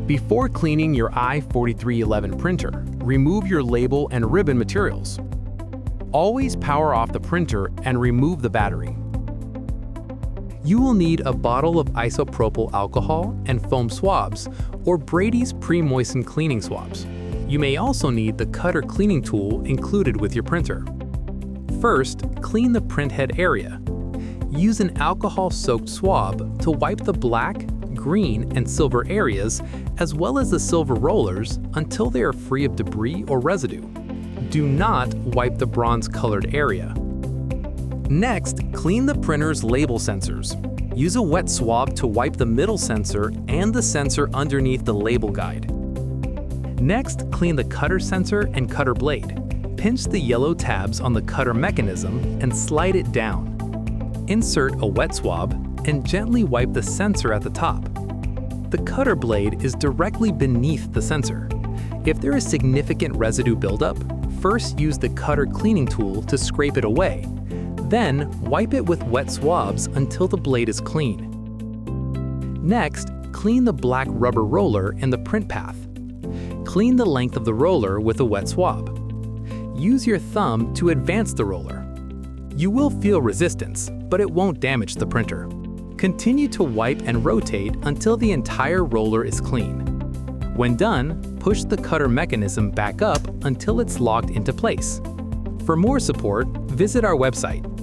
Before cleaning your i4311 printer, remove your label and ribbon materials. Always power off the printer and remove the battery. You will need a bottle of isopropyl alcohol and foam swabs, or Brady's pre-moistened cleaning swabs. You may also need the cutter cleaning tool included with your printer. First, clean the printhead area. Use an alcohol-soaked swab to wipe the black, green, and silver areas, as well as the silver rollers, until they are free of debris or residue. Do not wipe the bronze-colored area. Next, clean the printer's label sensors. Use a wet swab to wipe the middle sensor and the sensor underneath the label guide. Next, clean the cutter sensor and cutter blade. Pinch the yellow tabs on the cutter mechanism and slide it down. Insert a wet swab and gently wipe the sensor at the top. The cutter blade is directly beneath the sensor. If there is significant residue buildup, first use the cutter cleaning tool to scrape it away. Then, wipe it with wet swabs until the blade is clean. Next, clean the black rubber roller and the print path. Clean the length of the roller with a wet swab. Use your thumb to advance the roller. You will feel resistance, but it won't damage the printer. Continue to wipe and rotate until the entire roller is clean. When done, push the cutter mechanism back up until it's locked into place. For more support, visit our website